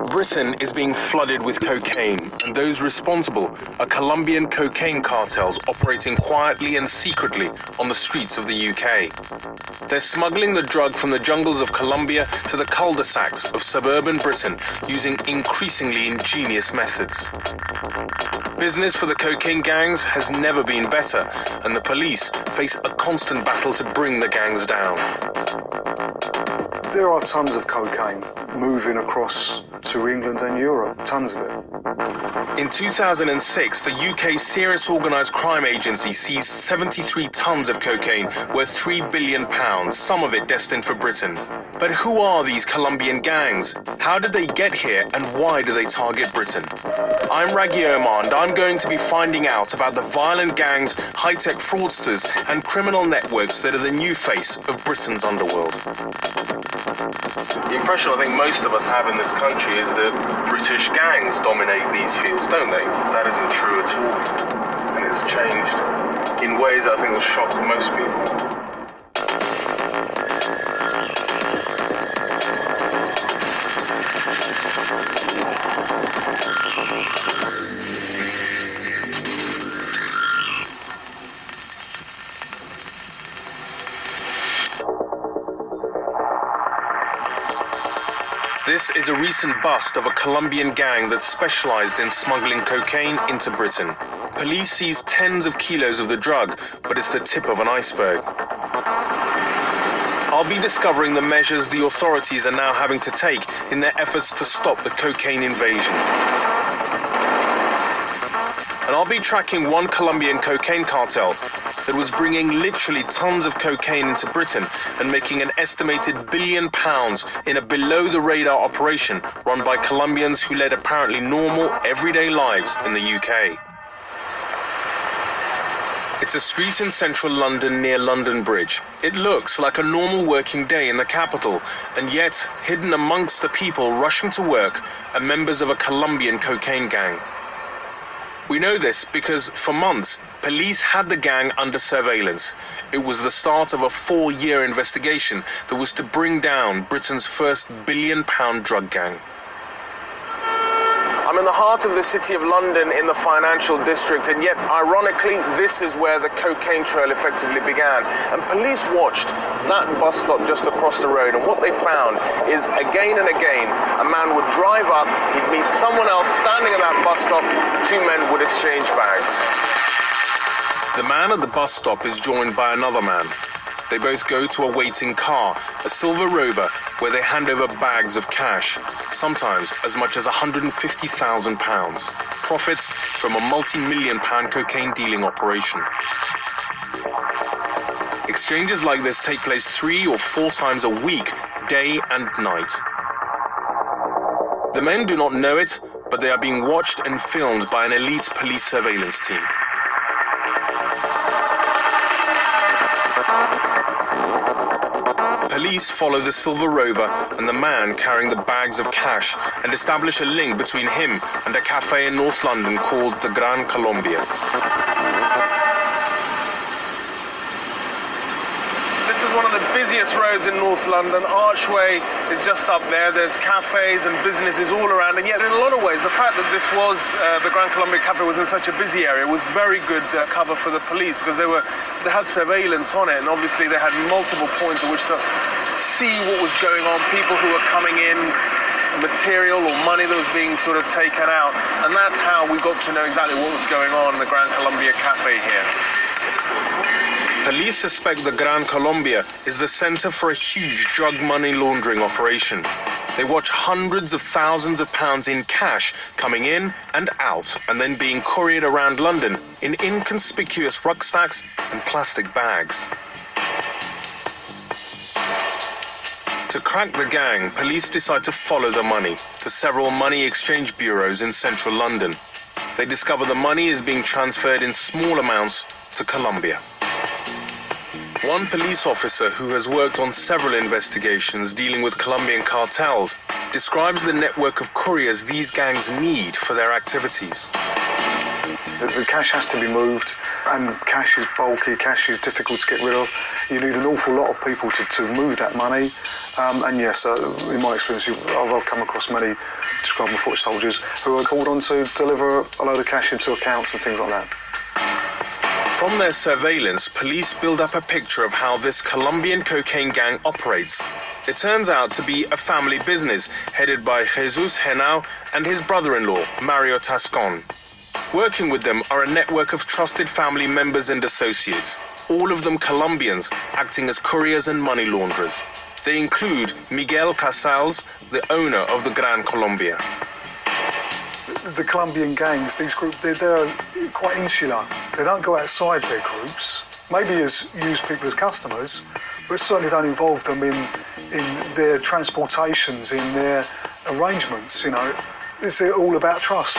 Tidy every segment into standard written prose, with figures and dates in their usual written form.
Britain is being flooded with cocaine, and those responsible are Colombian cocaine cartels operating quietly and secretly on the streets of the UK. They're smuggling the drug from the jungles of Colombia to the cul-de-sacs of suburban Britain using increasingly ingenious methods. Business for the cocaine gangs has never been better, and the police face a constant battle to bring the gangs down. There are tons of cocaine moving across to England and Europe, tons of it. In 2006, the UK's Serious Organised Crime Agency seized 73 tons of cocaine worth £3 billion, some of it destined for Britain. But who are these Colombian gangs? How did they get here, and why do they target Britain? I'm Raggy Omar, and I'm going to be finding out about the violent gangs, high-tech fraudsters, and criminal networks that are the new face of Britain's underworld. The impression I think most of us have in this country is that British gangs dominate these fields, don't they? That isn't true at all, and it's changed in ways I think will shock most people. This is a recent bust of a Colombian gang that specialized in smuggling cocaine into Britain. Police seized tens of kilos of the drug, but it's the tip of an iceberg. I'll be discovering the measures the authorities are now having to take in their efforts to stop the cocaine invasion. And I'll be tracking one Colombian cocaine cartel that was bringing literally tons of cocaine into Britain and making an estimated £1 billion in a below-the-radar operation run by Colombians who led apparently normal, everyday lives in the UK. It's a street in central London near London Bridge. It looks like a normal working day in the capital, and yet, hidden amongst the people rushing to work are members of a Colombian cocaine gang. We know this because, for months, police had the gang under surveillance. It was the start of a 4-year investigation that was to bring down Britain's first £1 billion drug gang. I'm in the heart of the city of London in the financial district, and yet, ironically, this is where the cocaine trail effectively began. And police watched that bus stop just across the road, and what they found is, again and again, a man would drive up, he'd meet someone else standing at that bus stop, 2 men would exchange bags. The man at the bus stop is joined by another man. They both go to a waiting car, a silver Rover, where they hand over bags of cash, sometimes as much as £150,000. Profits from a multi-million-pound cocaine dealing operation. Exchanges like this take place 3 or 4 times a week, day and night. The men do not know it, but they are being watched and filmed by an elite police surveillance team. Police follow the silver Rover and the man carrying the bags of cash and establish a link between him and a cafe in North London called the Gran Colombia. This is one of the busiest roads in North London. Archway is just up there. There's cafes and businesses all around, and yet in a lot of ways the fact that this was the Gran Colombia Cafe was in such a busy area was very good cover for the police, because they had surveillance on it, and obviously they had multiple points at which to see what was going on, people who were coming in, material or money that was being sort of taken out, and that's how we got to know exactly what was going on in the Gran Colombia Cafe here. Police suspect the Gran Colombia is the center for a huge drug money laundering operation. They watch hundreds of thousands of pounds in cash coming in and out, and then being couriered around London in inconspicuous rucksacks and plastic bags. To crack the gang, police decide to follow the money to several money exchange bureaus in central London. They discover the money is being transferred in small amounts to Colombia. One police officer who has worked on several investigations dealing with Colombian cartels describes the network of couriers these gangs need for their activities. The cash has to be moved, and cash is bulky, cash is difficult to get rid of. You need an awful lot of people to move that money, And yes, in my experience, I've come across many scrub and foot soldiers who are called on to deliver a load of cash into accounts and things like that. From their surveillance, police build up a picture of how this Colombian cocaine gang operates. It turns out to be a family business headed by Jesus Henao and his brother-in-law, Mario Tascon. Working with them are a network of trusted family members and associates, all of them Colombians, acting as couriers and money launderers. They include Miguel Cartels, the owner of the Gran Colombia. The Colombian gangs, these groups, they're quite insular. They don't go outside their groups, maybe use people as customers, but certainly don't involve them in their transportations, in their arrangements, It's all about trust.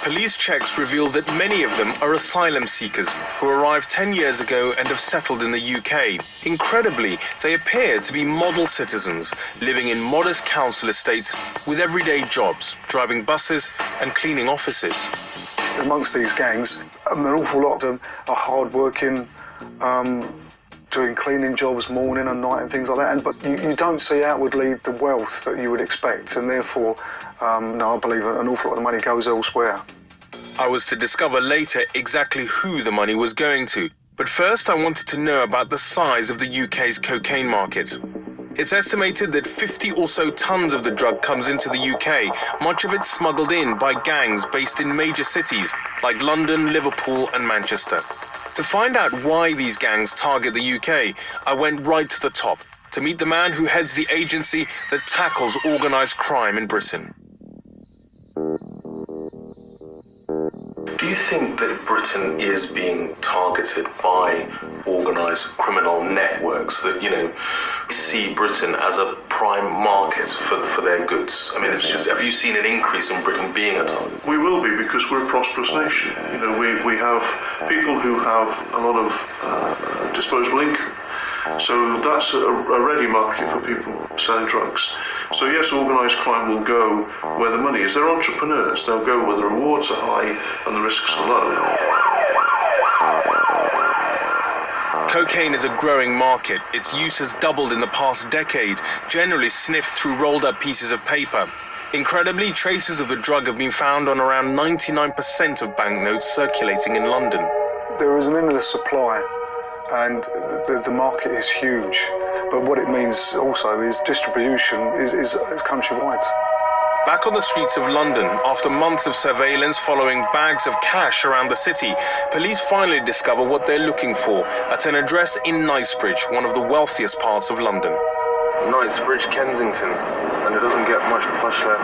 Police checks reveal that many of them are asylum seekers who arrived 10 years ago and have settled in the UK. Incredibly, they appear to be model citizens, living in modest council estates with everyday jobs, driving buses and cleaning offices. Amongst these gangs, an awful lot of them are hard-working, doing cleaning jobs morning and night and things like that. But you don't see outwardly the wealth that you would expect, and therefore, I believe an awful lot of the money goes elsewhere. I was to discover later exactly who the money was going to, but first I wanted to know about the size of the UK's cocaine market. It's estimated that 50 or so tons of the drug comes into the UK, much of it smuggled in by gangs based in major cities like London, Liverpool and Manchester. To find out why these gangs target the UK, I went right to the top, to meet the man who heads the agency that tackles organised crime in Britain. Do you think that Britain is being targeted by organised criminal networks that, see Britain as a prime market for their goods? I mean, have you seen an increase in Britain being a target? We will be, because we're a prosperous nation. We have people who have a lot of disposable income. So that's a ready market for people selling drugs. So yes, organised crime will go where the money is. They're entrepreneurs. They'll go where the rewards are high and the risks are low. Cocaine is a growing market. Its use has doubled in the past decade, generally sniffed through rolled up pieces of paper. Incredibly, traces of the drug have been found on around 99% of banknotes circulating in London. There is an endless supply, and the market is huge. But what it means also is distribution is countrywide. Back on the streets of London, after months of surveillance following bags of cash around the city, police finally discover what they're looking for at an address in Knightsbridge, one of the wealthiest parts of London. Knightsbridge, Kensington, and it doesn't get much plusher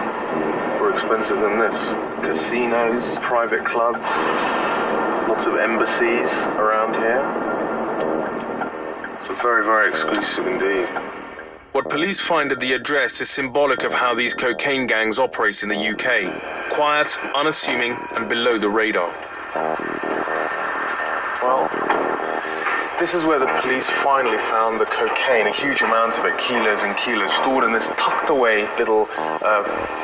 or expensive than this. Casinos, private clubs, lots of embassies around here. So very, very exclusive indeed. What police find at the address is symbolic of how these cocaine gangs operate in the UK. Quiet, unassuming, and below the radar. Well, this is where the police finally found the cocaine, a huge amount of it, kilos and kilos, stored in this tucked away little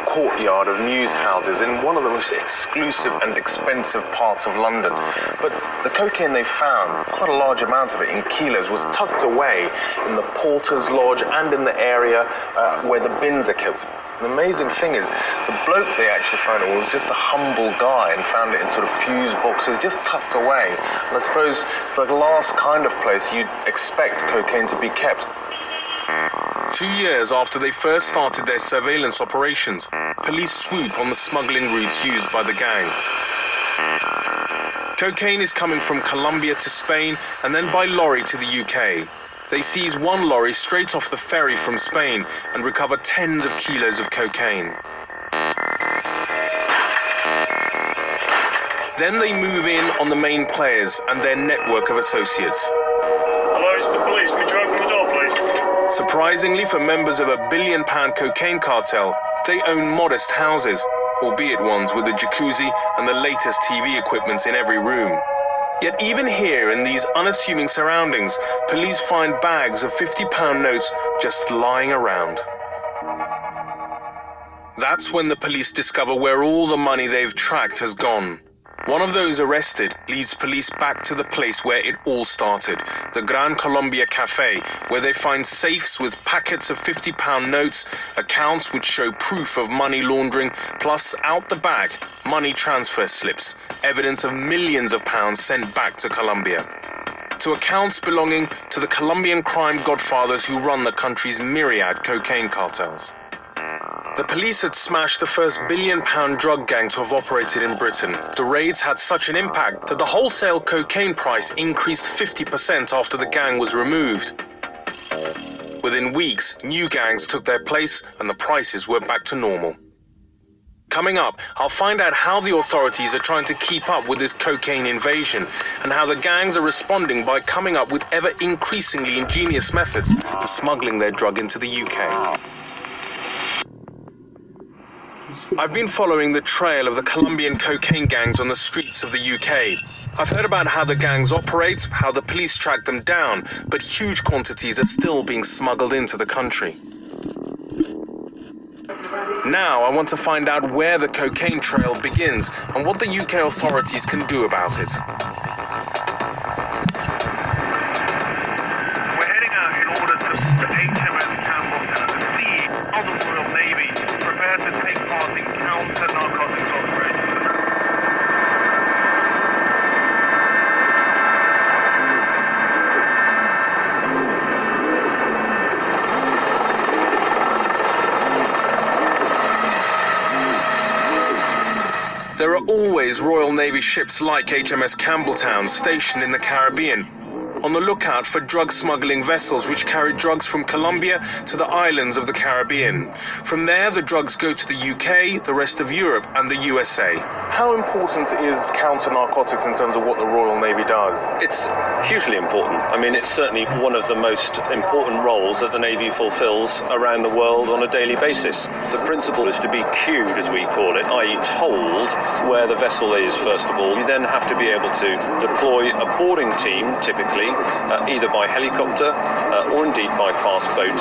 courtyard of news houses in one of the most exclusive and expensive parts of London. But the cocaine they found, quite a large amount of it in kilos, was tucked away in the porter's lodge and in the area where the bins are kept. The amazing thing is, the bloke they actually found it was just a humble guy and found it in sort of fuse boxes, just tucked away. And I suppose it's the last kind of place you'd expect cocaine to be kept. 2 years after they first started their surveillance operations, police swoop on the smuggling routes used by the gang. Cocaine is coming from Colombia to Spain and then by lorry to the UK. They seize one lorry straight off the ferry from Spain and recover tens of kilos of cocaine. Then they move in on the main players and their network of associates. Hello, it's the police. Could you open the door, please? Surprisingly for members of a billion-pound cocaine cartel, they own modest houses, albeit ones with a jacuzzi and the latest TV equipment in every room. Yet even here, in these unassuming surroundings, police find bags of £50 notes just lying around. That's when the police discover where all the money they've tracked has gone. One of those arrested leads police back to the place where it all started, the Gran Colombia Cafe, where they find safes with packets of £50 notes, accounts which show proof of money laundering, plus out the back, money transfer slips, evidence of millions of pounds sent back to Colombia. To accounts belonging to the Colombian crime godfathers who run the country's myriad cocaine cartels. The police had smashed the first billion-pound drug gang to have operated in Britain. The raids had such an impact that the wholesale cocaine price increased 50% after the gang was removed. Within weeks, new gangs took their place and the prices were back to normal. Coming up, I'll find out how the authorities are trying to keep up with this cocaine invasion and how the gangs are responding by coming up with ever-increasingly ingenious methods for smuggling their drug into the UK. I've been following the trail of the Colombian cocaine gangs on the streets of the UK. I've heard about how the gangs operate, how the police track them down, but huge quantities are still being smuggled into the country. Now I want to find out where the cocaine trail begins and what the UK authorities can do about it. We're heading out in order to HMS Campbelltown to see how the Royal Navy prepare to take part in counter-narcotics operations. There are always Royal Navy ships like HMS Campbelltown stationed in the Caribbean, on the lookout for drug smuggling vessels which carry drugs from Colombia to the islands of the Caribbean. From there, the drugs go to the UK, the rest of Europe, and the USA. How important is counter-narcotics in terms of what the Royal Navy does? It's hugely important. I mean, it's certainly one of the most important roles that the Navy fulfills around the world on a daily basis. The principle is to be cued, as we call it, i.e. told where the vessel is, first of all. You then have to be able to deploy a boarding team, typically, either by helicopter or indeed by fast boat,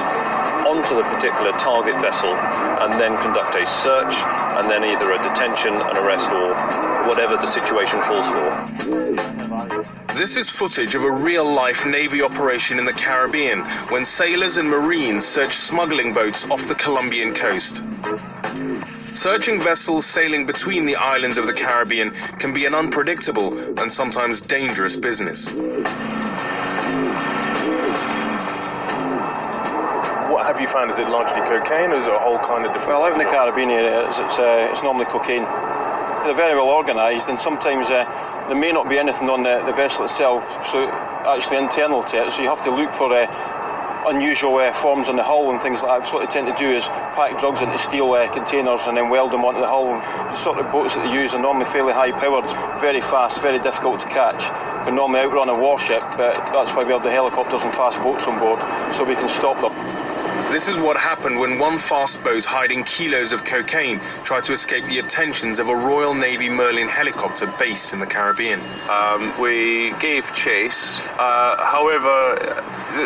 onto the particular target vessel and then conduct a search and then either a detention, an arrest or whatever the situation calls for. This is footage of a real-life Navy operation in the Caribbean when sailors and Marines search smuggling boats off the Colombian coast. Searching vessels sailing between the islands of the Caribbean can be an unpredictable and sometimes dangerous business. What have you found? Is it largely cocaine or is it a whole kind of different? Well, I live in the Caribbean area, it's normally cocaine. They're very well organised and sometimes there may not be anything on the vessel itself, so actually internal to it, so you have to look for unusual forms on the hull and things like that. So what they tend to do is pack drugs into steel containers and then weld them onto the hull. The sort of boats that they use are normally fairly high powered, very fast, very difficult to catch. Can normally outrun a warship, but that's why we have the helicopters and fast boats on board, so we can stop them. This is what happened when one fast boat hiding kilos of cocaine tried to escape the attentions of a Royal Navy Merlin helicopter based in the Caribbean. We gave chase, however,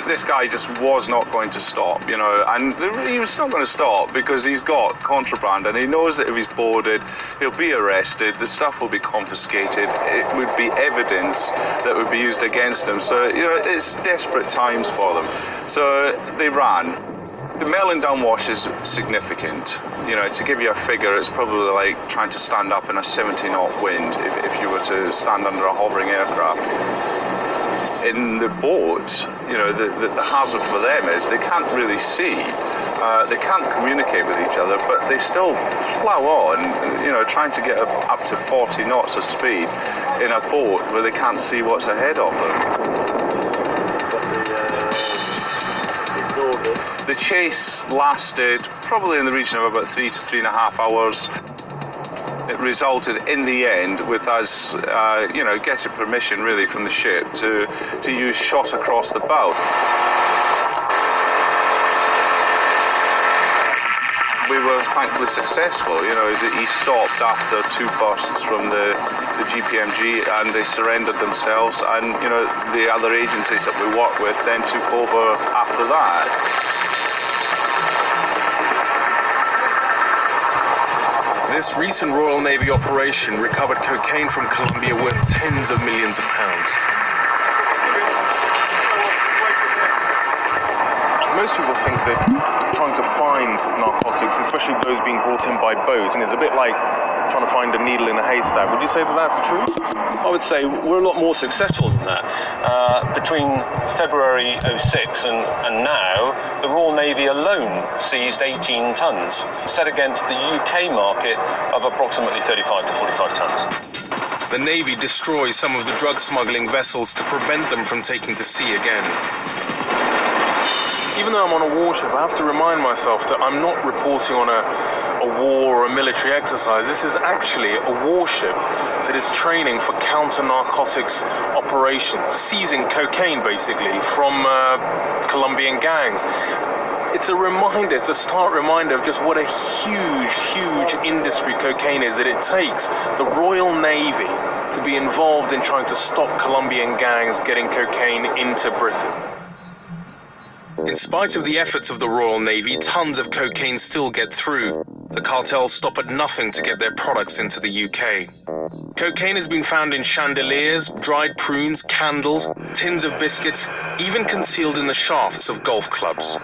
this guy just was not going to stop, and he was not going to stop because he's got contraband and he knows that if he's boarded, he'll be arrested, the stuff will be confiscated, it would be evidence that would be used against him. So, it's desperate times for them. So they ran. The Merlin downwash is significant. To give you a figure, it's probably like trying to stand up in a 70-knot wind if you were to stand under a hovering aircraft. In the boat, the hazard for them is they can't really see. They can't communicate with each other, but they still plough on, trying to get up to 40 knots of speed in a boat where they can't see what's ahead of them. The chase lasted probably in the region of about 3 to 3.5 hours. It resulted in the end with us, getting permission really from the ship to use shot across the bow. We were thankfully successful. He stopped after 2 bursts from the GPMG and they surrendered themselves, and the other agencies that we work with then took over after that. This recent Royal Navy operation recovered cocaine from Colombia worth tens of millions of pounds. Most people think that trying to find narcotics, especially those being brought in by boat, is a bit like trying to find a needle in a haystack. Would you say that that's true? I would say we're a lot more successful than that. Between February 06 and now, the Royal Navy alone seized 18 tons, set against the UK market of approximately 35 to 45 tons. The Navy destroys some of the drug smuggling vessels to prevent them from taking to sea again. Even though I'm on a warship, I have to remind myself that I'm not reporting on a war or a military exercise. This is actually a warship that is training for counter-narcotics operations, seizing cocaine, basically, from Colombian gangs. It's a reminder, it's a stark reminder of just what a huge, huge industry cocaine is, that it takes the Royal Navy to be involved in trying to stop Colombian gangs getting cocaine into Britain. In spite of the efforts of the Royal Navy, tons of cocaine still get through. The cartels stop at nothing to get their products into the UK. Cocaine has been found in chandeliers, dried prunes, candles, tins of biscuits, even concealed in the shafts of golf clubs.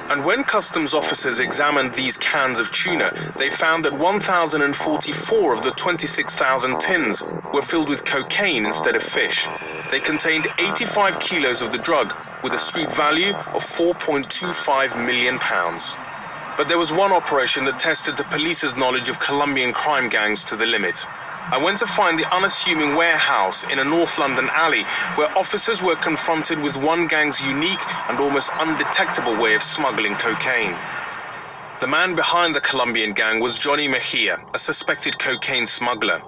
And when customs officers examined these cans of tuna, they found that 1,044 of the 26,000 tins were filled with cocaine instead of fish. They contained 85 kilos of the drug, with a street value of £4.25 million. But there was one operation that tested the police's knowledge of Colombian crime gangs to the limit. I went to find the unassuming warehouse in a North London alley where officers were confronted with one gang's unique and almost undetectable way of smuggling cocaine. The man behind the Colombian gang was Johnny Mejia, a suspected cocaine smuggler.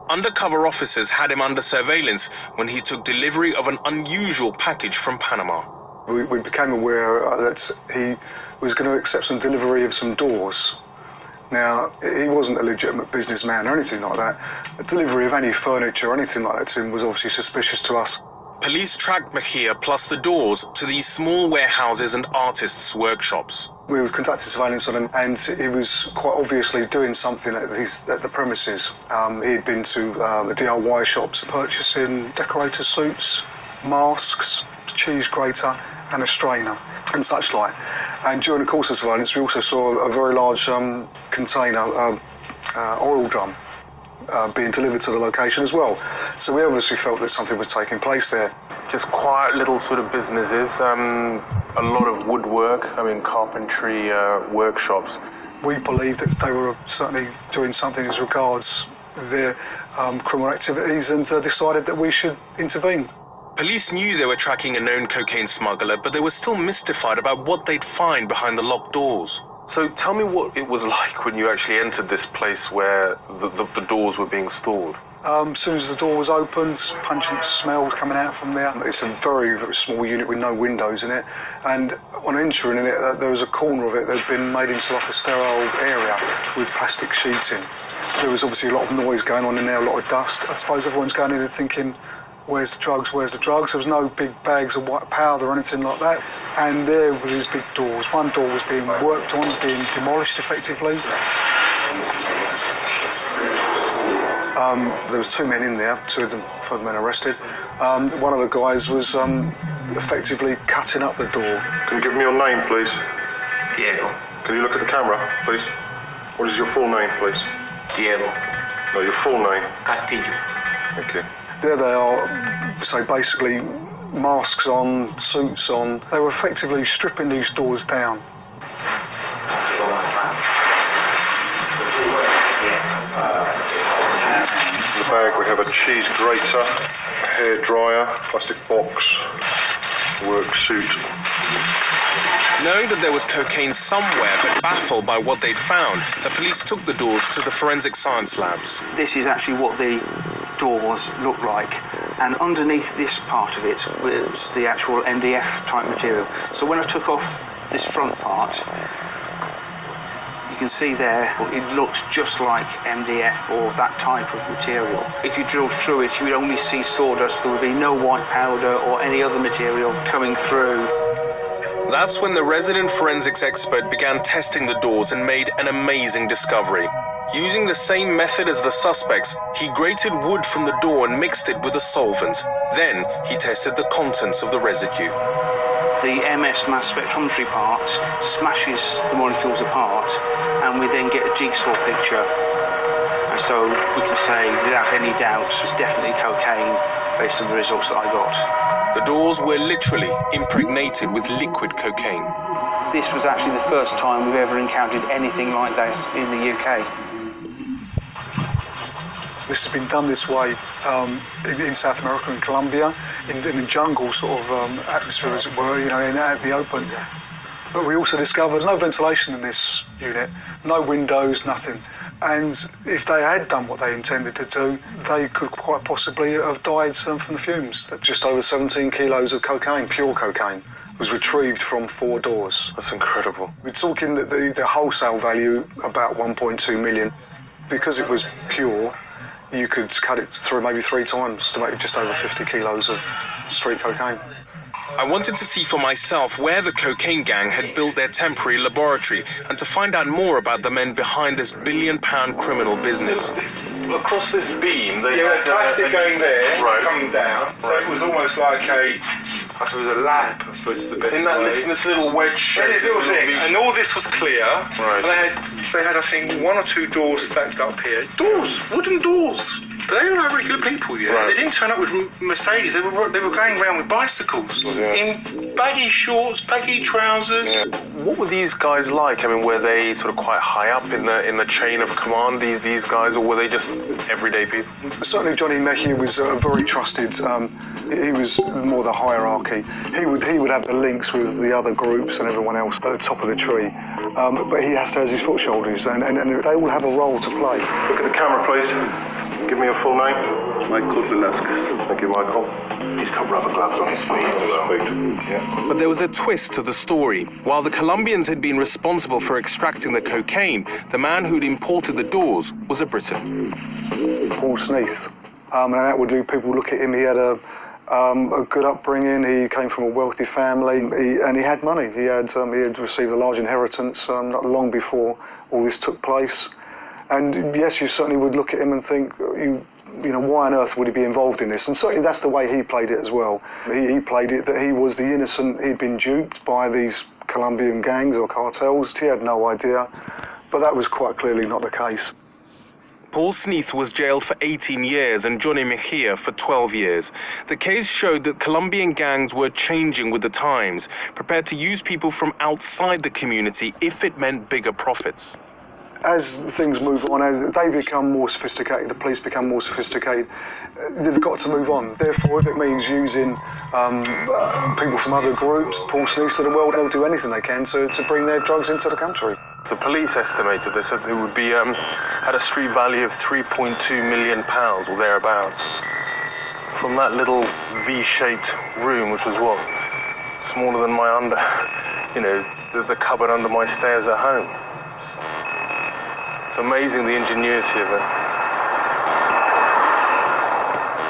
Undercover officers had him under surveillance when he took delivery of an unusual package from Panama. We became aware that he was going to accept some delivery of some doors. Now, he wasn't a legitimate businessman or anything like that. A delivery of any furniture or anything like that to him was obviously suspicious to us. Police tracked Mejia plus the doors to these small warehouses and artists' workshops. We conducted surveillance on him, and he was quite obviously doing something at the premises. He had been to the DIY shops, purchasing decorator suits, masks, cheese grater, and a strainer, and such like. And during the course of surveillance, we also saw a very large container, oil drum, being delivered to the location as well. So we obviously felt that something was taking place there. Just quiet little sort of businesses, a lot of woodwork, carpentry workshops. We believed that they were certainly doing something as regards their criminal activities, and decided that we should intervene. Police knew they were tracking a known cocaine smuggler, but they were still mystified about what they'd find behind the locked doors. So tell me what it was like when you actually entered this place where the doors were being stored. As soon as the door was opened, pungent smells coming out from there. It's a very, very small unit with no windows in it. And on entering in it, there was a corner of it that had been made into like a sterile area with plastic sheeting. There was obviously a lot of noise going on in there, a lot of dust. I suppose everyone's going in and thinking, where's the drugs, where's the drugs? There was no big bags of white powder or anything like that. And there were these big doors. One door was being worked on, being demolished effectively. There was two men in there, two of them men arrested. One of the guys was effectively cutting up the door. Can you give me your name, please? Diego. Can you look at the camera, please? What is your full name, please? Diego. No, your full name. Castillo. Thank you. There they are, so basically masks on, suits on. They were effectively stripping these doors down. In the bag we have a cheese grater, a hair dryer, plastic box, work suit. Knowing that there was cocaine somewhere, but baffled by what they'd found, the police took the doors to the forensic science labs. This is actually what the doors look like, and underneath this part of it was the actual MDF type material. So when I took off this front part, you can see there it looks just like MDF or that type of material. If you drilled through it, you would only see sawdust. There would be no white powder or any other material coming through. That's when the resident forensics expert began testing the doors and made an amazing discovery. Using the same method as the suspects, he grated wood from the door and mixed it with a solvent. Then he tested the contents of the residue. The MS mass spectrometry part smashes the molecules apart, and we then get a jigsaw picture. And so we can say, without any doubt, it's definitely cocaine based on the results that I got. The doors were literally impregnated with liquid cocaine. This was actually the first time we've ever encountered anything like that in the UK. This has been done this way in South America, in Colombia, in the jungle sort of atmosphere, as it were, you know, out in the open. But we also discovered no ventilation in this unit, no windows, nothing. And if they had done what they intended to do, they could quite possibly have died from the fumes. Just over 17 kilos of cocaine, pure cocaine, was retrieved from 4 doors. That's incredible. We're talking that the wholesale value, about 1.2 million. Because it was pure, you could cut it through maybe 3 times to make just over 50 kilos of street cocaine. I wanted to see for myself where the cocaine gang had built their temporary laboratory and to find out more about the men behind this billion-pound criminal business. Across this beam, they had plastic going there, right, coming down, so it was almost like a lamp, I suppose is the best way. This little wedge shape. This little thing, and all this was clear. Right. They had, I think, 1 or 2 doors stacked up here. Doors, wooden doors. But they were like regular people, yeah. Right. They didn't turn up with Mercedes. They were going around with bicycles, in baggy shorts, baggy trousers. Yeah. What were these guys like? I mean, were they sort of quite high up in the chain of command? These guys, or were they just everyday people? Certainly, Johnny Mejia was very trusted. He was more the hierarchy. He would have the links with the other groups and everyone else at the top of the tree. But he has to have his foot shoulders, and they all have a role to play. Look at the camera, please. Give me your full name. Michael Velasquez. Thank you, Michael. He's got rubber gloves on his feet. Yeah. But there was a twist to the story. While the Colombians had been responsible for extracting the cocaine, the man who'd imported the doors was a Briton. Paul Sneath. And outwardly, people look at him. He had a good upbringing. He came from a wealthy family, and he had money. He had received a large inheritance not long before all this took place. And yes, you certainly would look at him and think, you know, why on earth would he be involved in this? And certainly that's the way he played it as well. He played it that he was the innocent. He'd been duped by these Colombian gangs or cartels. He had no idea, but that was quite clearly not the case. Paul Sneath was jailed for 18 years and Johnny Mejia for 12 years. The case showed that Colombian gangs were changing with the times, prepared to use people from outside the community if it meant bigger profits. As things move on, as they become more sophisticated, the police become more sophisticated, they've got to move on. Therefore, if it means using people from other groups, Paul Sneath of the world, they'll do anything they can to bring their drugs into the country. The police estimated this, that it would be had a street value of £3.2 million or thereabouts. From that little V-shaped room, which was what, smaller than my the cupboard under my stairs at home. It's amazing the ingenuity of it.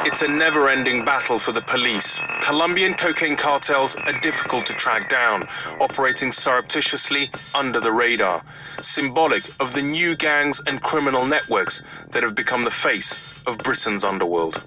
It's a never-ending battle for the police. Colombian cocaine cartels are difficult to track down, operating surreptitiously under the radar, symbolic of the new gangs and criminal networks that have become the face of Britain's underworld.